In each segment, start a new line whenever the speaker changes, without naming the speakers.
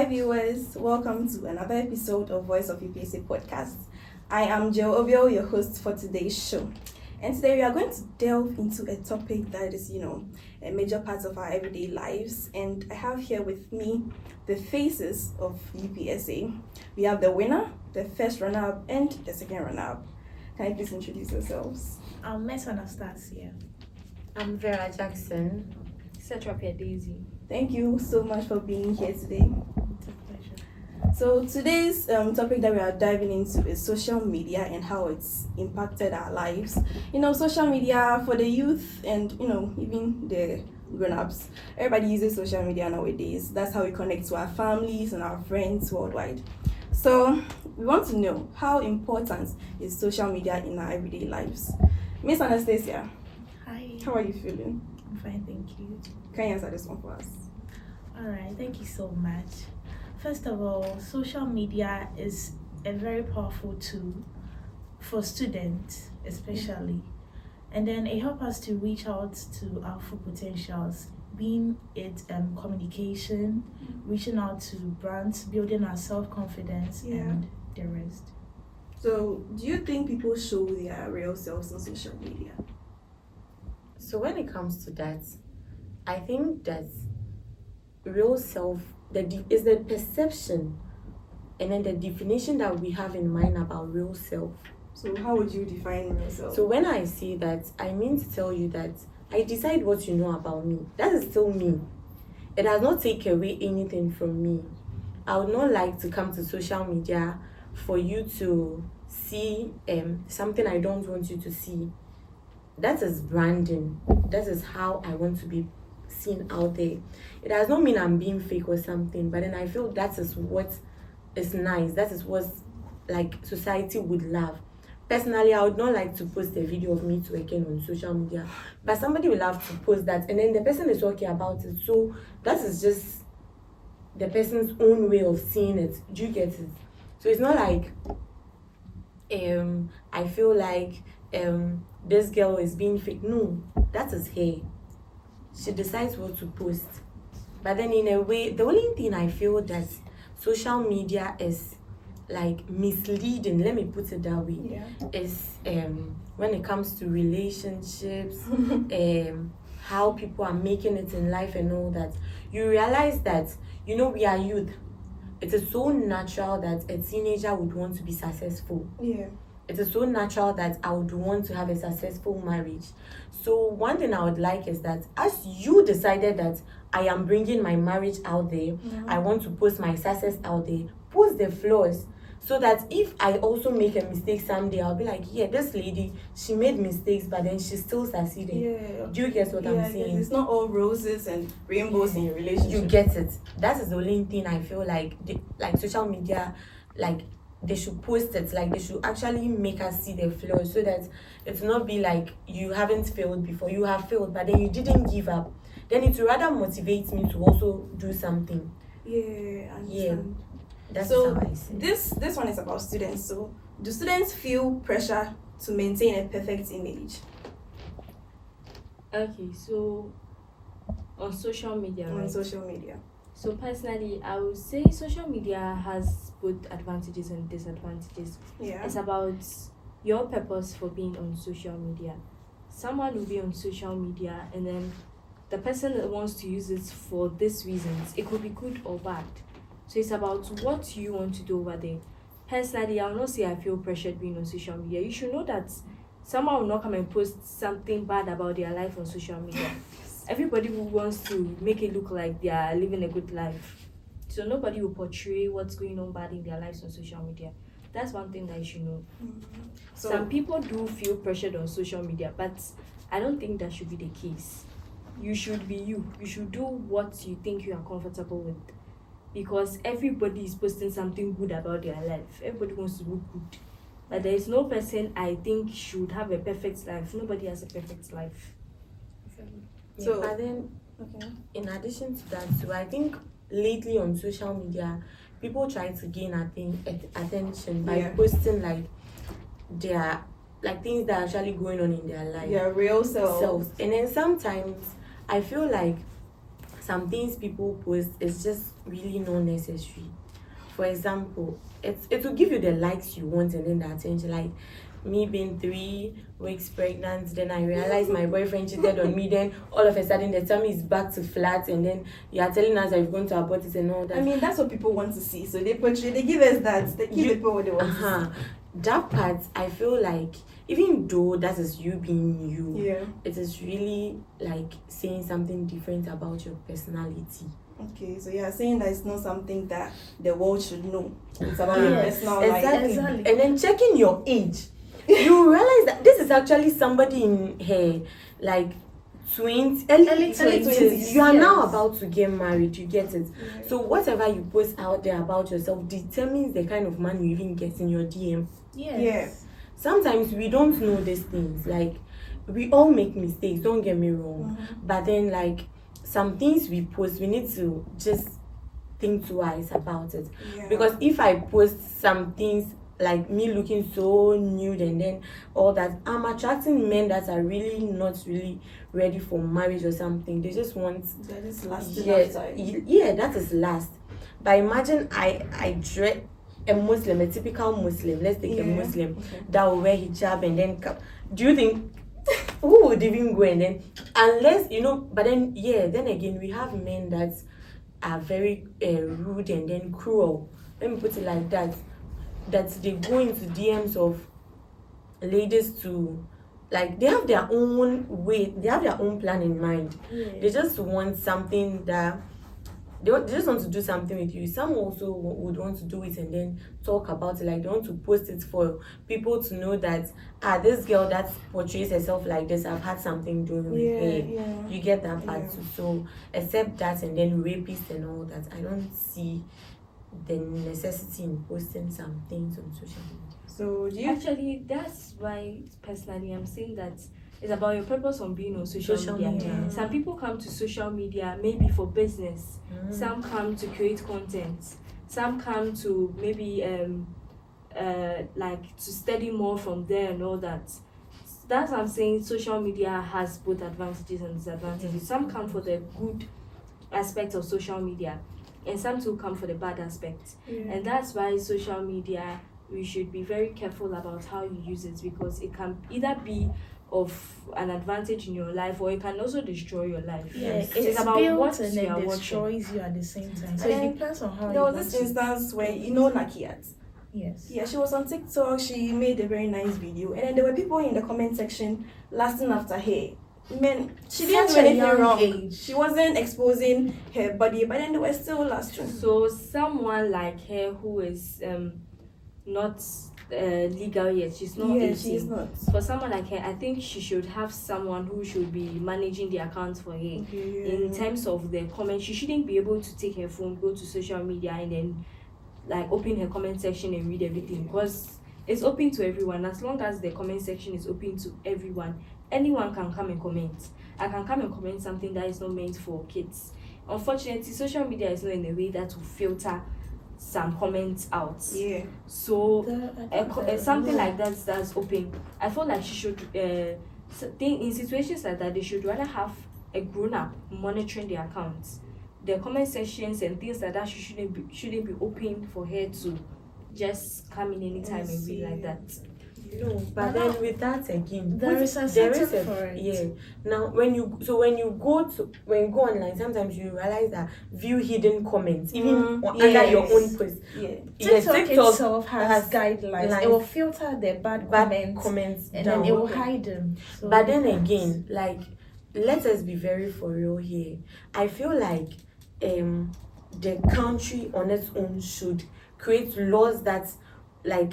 viewers, welcome to another episode of Voice of UPSA podcast. I am Joe Obio, your host for today's show. And today we are going to delve into a topic that is, a major part of our everyday lives. And I have here with me the faces of UPSA. We have the winner, the first runner-up, and the second runner-up. Can you please introduce yourselves?
I'm Miss Anastasia.
I'm Vera Jackson.
Setropia Daisy.
Thank you so much for being here today.
It's a pleasure.
So today's topic that we are diving into is social media and how it's impacted our lives. Social media for the youth and, even the grown-ups. Everybody uses social media nowadays. That's how we connect to our families and our friends worldwide. So we want to know, how important is social media in our everyday lives? Miss Anastasia,
Hi.
how are you feeling?
I'm fine, thank you.
Can you answer this one for us?
Alright, thank you so much. First of all, social media is a very powerful tool for students, especially. And then it helps us to reach out to our full potentials, being it communication, reaching out to brands, building our self-confidence,
Yeah.
and the rest.
So do you think people show their real selves on social media?
So when it comes to that, I think that real self is the perception and then the definition that we have in mind about real self.
So how would you define real self?
So when I say that, I mean to tell you that I decide what you know about me. That is still me. It does not take away anything from me. I would not like to come to social media for you to see something I don't want you to see. That is branding. That is how I want to be seen out there. It does not mean I'm being fake or something, but then I feel that is what is nice. That is what like society would love. Personally, I would not like to post a video of me twerking on social media, but somebody will have to post that, and then the person is okay about it. So that is just the person's own way of seeing it. Do you get it? So it's not like I feel like this girl is being fake. No, that is her. She decides what to post. But then in a way, the only thing I feel that social media is like misleading, let me put it that way, is when it comes to relationships, how people are making it in life and all that. You realize that, we are youth. It is so natural that a teenager would want to be successful.
Yeah.
It is so natural that I would want to have a successful marriage. So one thing I would like is that as you decided that I am bringing my marriage out there, I want to post my success out there, post the flaws, so that if I also make a mistake someday, I'll be like, yeah, this lady, she made mistakes, but then she's still succeeding.
Yeah.
Do you get what I'm saying?
It's not all roses and rainbows in a relationship.
You get it. That is the only thing I feel like, like social media, like they should post it, like they should actually make us see the flaws, so that it will not be like you haven't failed before, you have failed, but then you didn't give up. Then it will rather motivate me to also do something.
Yeah, I understand.
Yeah. That's
So
how I see it.
this one is about students. So do students feel pressure to maintain a perfect image
Okay, so on social media,
on
right?
social media?
So personally, I would say social media has both advantages and disadvantages.
Yeah.
It's about your purpose for being on social media. Someone will be on social media and then the person that wants to use it for these reasons, it could be good or bad. So it's about what you want to do over there. Personally, I will not say I feel pressured being on social media. You should know that someone will not come and post something bad about their life on social media. Everybody who wants to make it look like they are living a good life. So nobody will portray what's going on bad in their lives on social media. That's one thing that you should know.
So
Some people do feel pressured on social media, but I don't think that should be the case. You should be you. You should do what you think you are comfortable with. Because everybody is posting something good about their life. Everybody wants to look good. But there is no person I think should have a perfect life. Nobody has a perfect life.
So-
But then
okay.
in addition to that too, I think lately on social media, people try to gain attention by
Yeah.
posting like their like things that are actually going on in their life.
Your real self.
Selves. And then sometimes I feel like some things people post is just really not necessary. For example, it will give you the likes you want and then the attention. Like me being 3 weeks pregnant, then I realized my boyfriend cheated on me. Then all of a sudden the tummy is back to flat, and then you are telling us that you're going to abort it and all that.
I mean, that's what people want to see. So they portray, they give us that. They give people what they want to see.
That part, I feel like, even though that is you being you,
Yeah.
it is really like saying something different about your personality.
Okay, so you're saying that it's not something that the world should know. It's about your
Yes,
personal life.
Exactly. And then checking your age, you realize that this is actually somebody in her like early 20s. You are now about to get married, you get it.
Yeah.
So whatever you post out there about yourself determines the kind of man you even get in your DM.
Yes.
Yeah.
Sometimes we don't know these things. Like, we all make mistakes, don't get me wrong. But then, like, some things we post, we need to just think twice about it.
Yeah.
Because if I post some things like me looking so nude and then all that, I'm attracting men that are really not really ready for marriage or something. They just want
that is lasting
yeah, that is last. But imagine I dress a Muslim, a typical Muslim, let's take a Muslim that will wear hijab and then do you think who would even go? And then, unless but then then again we have men that are very rude and then cruel, let me put it like that they go into DMs of ladies to, like, they have their own way, they have their own plan in mind. They just want something that they just want to do something with you. Some also would want to do it and then talk about it, like they want to post it for people to know that this girl that portrays herself like this, I've had something doing with her. You get that part too. So except that, and then rapists and all that, I don't see the necessity in posting some things on social media.
So do you
Actually, that's why personally I'm saying that it's about your purpose on being on social media. Some people come to social media maybe for business. Some come to create content. Some come to maybe like to study more from there and all that. That's what I'm saying. Social media has both advantages and disadvantages. Some come for the good aspect of social media, and some too come for the bad aspect. And that's why social media, we should be very careful about how you use it, because it can either be of an advantage in your life, or it can also destroy your life.
It's
about
built
what
and
you
then
are
destroys
watching.
you at the same time. So
And
it depends on how
there was
you
this
want
instance where Nakiat.
Yes.
Yeah, she was on TikTok, she made a very nice video, and then there were people in the comment section lasting after her. Man, she didn't do
Such a
anything
young
wrong.
age.
She wasn't exposing her body, but then they were still lasting.
So someone like her who is not legal yet, she's not 18.
She's not.
For someone like her, I think she should have someone who should be managing the accounts for her. In terms of the comments, she shouldn't be able to take her phone, go to social media, and then like open her comment section and read everything, because it's open to everyone. As long as the comment section is open to everyone, anyone can come and comment. I can come and comment something that is not meant for kids. Unfortunately, social media is not in a way that will filter some comments out. So something like that's open. I feel like she should think in situations like that, they should rather have a grown-up monitoring their accounts. The comment sections and things like that shouldn't be open for her to just come in anytime and be like that.
No, but then with that again,
there is a setting for it.
Yeah. Now when you go online, sometimes you realize that view hidden comments even under your own post.
TikTok itself has guidelines. It will filter the bad comments and
down.
then it will hide them. So
but then again, like, let us be very for real here. I feel like the country on its own should create laws that like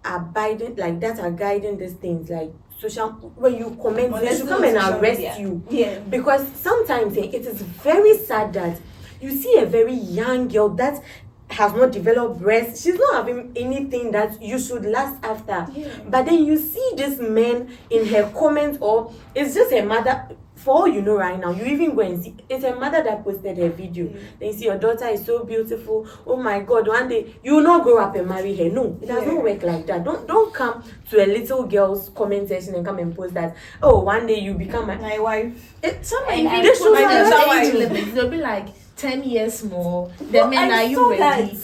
are guiding these things, like social, when you comment, they should come and arrest you. Because sometimes it is very sad that you see a very young girl that has not developed breasts, she's not having anything that you should last after. But then you see this man in her comments, or it's just her mother for all you know right now, you even go and see it's a mother that posted her video. Then you see your daughter is so beautiful. Oh my god, one day you will not grow up and marry her. No, it does not work like that. Don't come to a little girl's comment section and come and post that, oh, one day you become
my wife.
Some
And
even
this
put
was
their
my
age
wife.
limit. They'll be like 10 years more. The men,
I
are you
saw
ready?
that.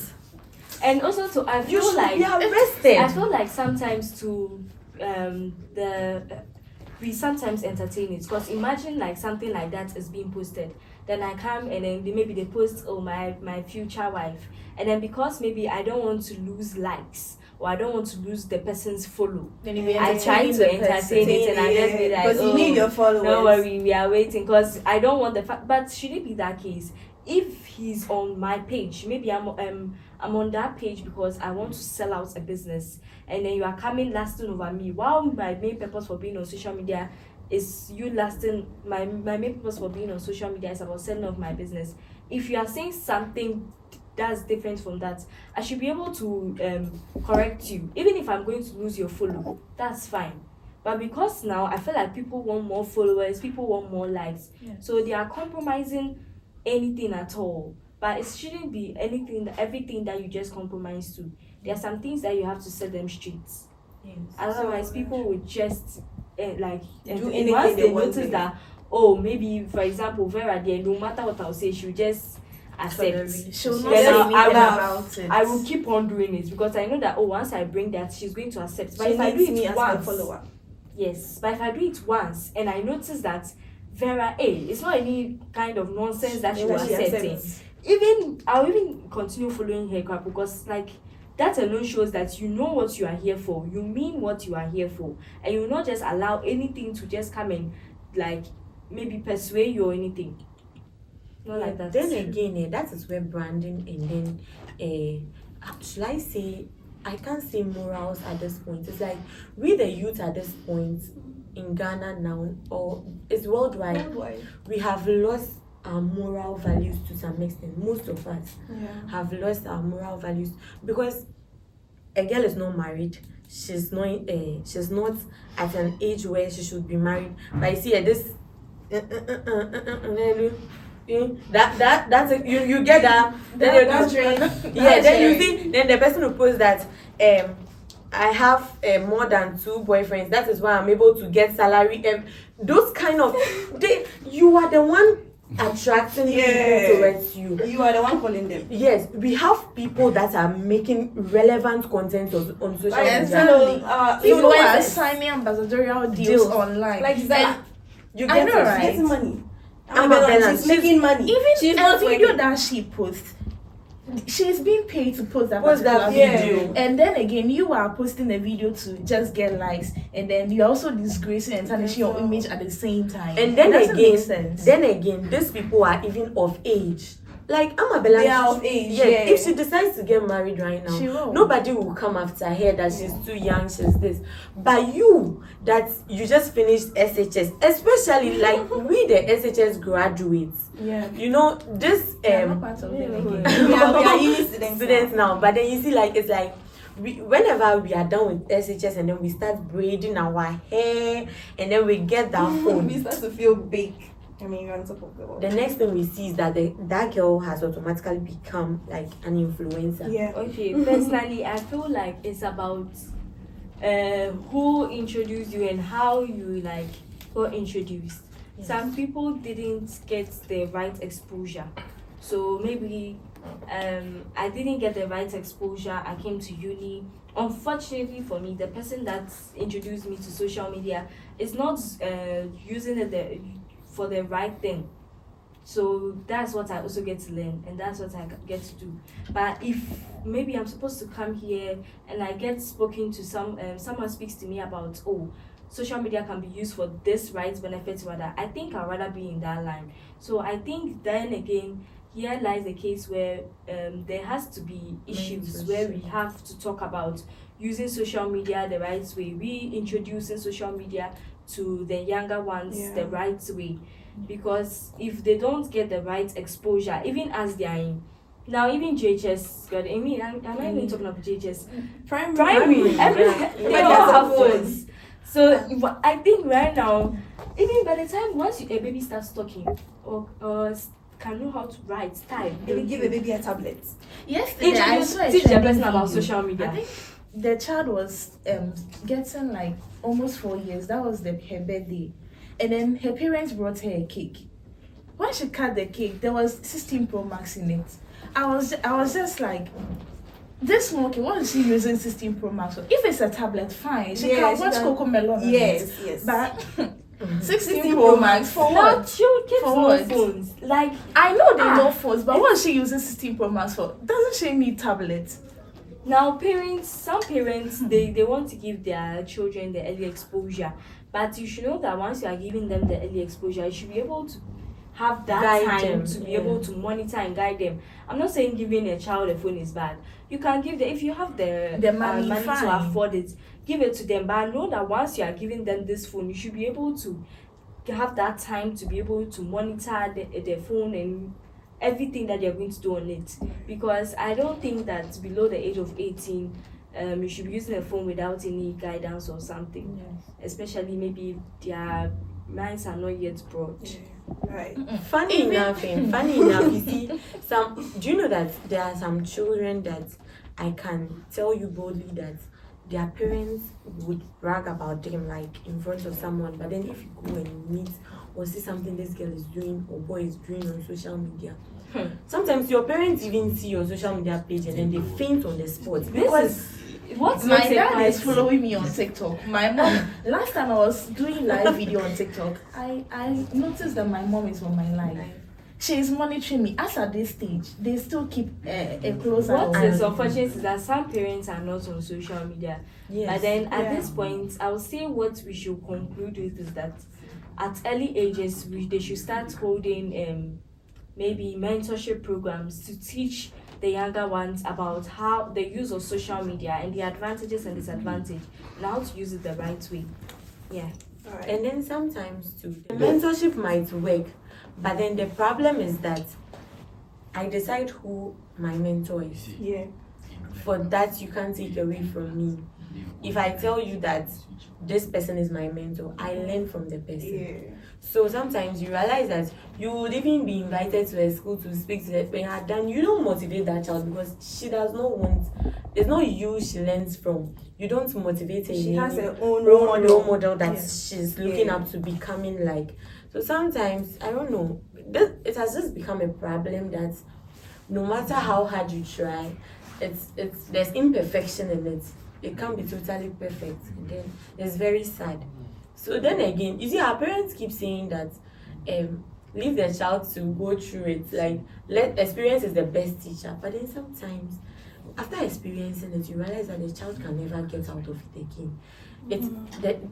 And also, to I
you
feel
should
like
be arrested.
I feel like sometimes we sometimes entertain it, because imagine like something like that is being posted, then I come and then maybe they post, oh, my future wife, and then because maybe I don't want to lose likes or I don't want to lose the person's follow,
Then you'll be
I try
entertaining
to
the
entertain it, and I just be like,
because you need your followers.
don't worry, we are waiting, because I don't want the fact. But should it be that case, if he's on my page, maybe I'm on that page because I want to sell out a business, and then you are coming lasting over me, while my main purpose for being on social media is you lasting. My main purpose for being on social media is about selling off my business. If you are saying something that's different from that, I should be able to correct you. Even if I'm going to lose your follow, that's fine. But because now I feel like people want more followers, people want more likes, so they are compromising anything at all. But it shouldn't be everything that you just compromise to. There are some things that you have to set them straight.
Yes.
Otherwise, people would just
Do anything
once
they
they
want
notice
to.
that, oh, maybe for example Vera there, no matter what I'll say, she'll just accept.
She'll not
Then
say
I
anything
will-
about it.
I will keep on doing it because I know that, oh, once I bring that, she's going to accept. But
She
if I do
needs me
it
as my
once,
follower.
yes, but if I do it once and I notice that Vera, it's not any kind of nonsense that she
Maybe
was
she
accepting,
accepts.
I'll even continue following her crap, because like that alone shows that you know what you are here for, you mean what you are here for, and you will not just allow anything to just come and like maybe persuade you or anything. Not like that.
Then again, that is where branding and then should I say, I can't say morals at this point. It's like we the youth at this point in Ghana now, or it's worldwide,
Worldwide.
we have lost our moral values to some extent. Most of us
Yeah.
have lost our moral values because a girl is not married. She's not at an age where she should be married. But you see this that's you get that. Then
That's
you
right.
yeah, then you see, then the person who posts that I have more than 2 boyfriends. That is why I'm able to get salary. Those kind of you are the one attracting people towards you.
You are the one calling them.
Yes, we have people that are making relevant content on social media.
Exactly. People are
influencers.
signing ambassadorial deals
Deals.
online.
Like Zella.
You
I
get
know,
it.
right?
Getting money.
Amber Bella,
She's making money.
Even
she's
a
not
video
working.
that she posts, she's being paid to post that
Post that
particular
video.
And then again, you are posting a video to just get likes, and then you're also disgracing and tarnishing your image at the same time.
And then
It doesn't make
again,
sense.
these people are even of age. Like Amabella,
They are of age,
Yeah,
yeah.
if she decides to get married right now,
She will.
nobody will come after her that she's too young, she's this. But you, that you just finished SHS, especially like we the SHS graduates,
Yeah.
you know this
I'm not part of them again.
we are uni
students now. But then you see, like it's like whenever we are done with SHS and then we start braiding our hair and then we get that phone.
we start to feel big. I mean, you're on top of the world.
The next thing we see is that that girl has automatically become like an influencer.
Yeah.
Okay, personally, I feel like it's about who introduced you and how you like got introduced.
Yes.
Some people didn't get the right exposure, so maybe I didn't get the right exposure. I came to uni. Unfortunately for me, the person that introduced me to social media is not using it for the right thing. So that's what I also get to learn, and that's what I get to do. But if maybe I'm supposed to come here and I get spoken to someone speaks to me about, oh, social media can be used for this right benefit rather, I think I'd rather be in that line. So I think then again, here lies the case where there has to be issues where we have to talk about using social media the right way, reintroducing social media to the younger ones the right way. Because if they don't get the right exposure, even as they are in now, even JHS got, am I even talking about JHS?
Primary.
Every
Yeah.
they all have phones. So but I think right now, even by the time once a baby starts talking or can know how to write, type,
They will give a baby a tablet.
Yesterday, I
introduce
saw a
teach the
trending
person about
video.
social media.
I think the child was getting like almost 4 years. That was her birthday, and then her parents brought her a cake. When she cut the cake, there was 16 Pro Max in it. I was just like, this small kid, what is she using 16 Pro Max for? If it's a tablet, fine. She can watch Coco Melon.
Yes.
But 16
16
Pro Max for
Now
what?
kids
For
know
what?
phones. Like
I know they know phones, but what is she using 16 Pro Max for? Doesn't she need tablets?
now some parents they want to give their children the early exposure. But you should know that once you are giving them the early exposure, you should be able to have that
Guide
time
them,
to be
yeah.
able to monitor and guide them. I'm not saying giving a child a phone is bad. You can give them if you have the
money,
to
fine.
afford it, give it to them. But I know that once you are giving them this phone, you should be able to have that time to be able to monitor the phone and everything that they're going to do on it. Because I don't think that below the age of 18, you should be using a phone without any guidance or something. Especially maybe if their minds are not yet broad.
Right.
Funny enough, you see, do you know that there are some children that I can tell you boldly that their parents would brag about them like in front of someone, but then if you go and meet or see something this girl is doing or boy is doing on social media, sometimes your parents even see your social media page and then they faint on the spot because
What
My
makes it
dad
quite-
is following me on TikTok. My mom, last time I was doing live video on TikTok, I noticed that my mom is on my live. She is monitoring me. As at this stage, they still keep a close eye
What
on
is
me.
unfortunate is that some parents are not on social media. But then at this point, I would say what we should conclude with is that at early ages, they should start holding maybe mentorship programs to teach the younger ones about how the use of social media and the advantages and disadvantages and how to use it the right way. Yeah.
All right.
and then sometimes too the mentorship might work, but then the problem is that I decide who my mentor is.
Yeah.
For that you can't take away from me. If I tell you that this person is my mentor, I learn from the person.
Yeah.
So sometimes you realize that you would even be invited to a school to speak to the when you're done, you don't motivate that child because she does not want, it's not you she learns from. You don't motivate her.
She
in
has
any
her own
role model that
Yeah.
she's looking
Yeah.
up to becoming like. So sometimes I don't know. It has just become a problem that no matter how hard you try, it's there's imperfection in it. It can't be totally perfect, and then it's very sad. So then again, you see, our parents keep saying that leave the child to go through it. Like, let experience is the best teacher. But then sometimes, after experiencing it, you realize that the child can never get out of it again.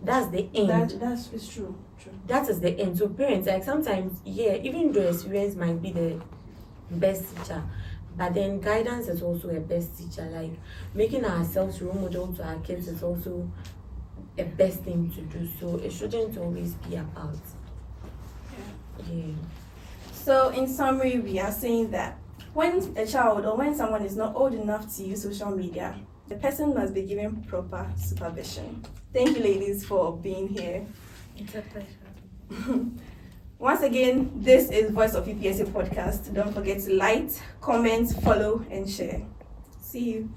That's the end.
That's it's true. True.
That is the end. So parents, like sometimes, yeah, even though experience might be the best teacher, but then guidance is also a best teacher. Like making ourselves role model to our kids is also a best thing to do. So it shouldn't always be about. Yeah.
So in summary, we are saying that when a child or when someone is not old enough to use social media, the person must be given proper supervision. Thank you, ladies, for being here.
It's a pleasure.
Once again, this is Voice of UPSA podcast. Don't forget to like, comment, follow, and share. See you.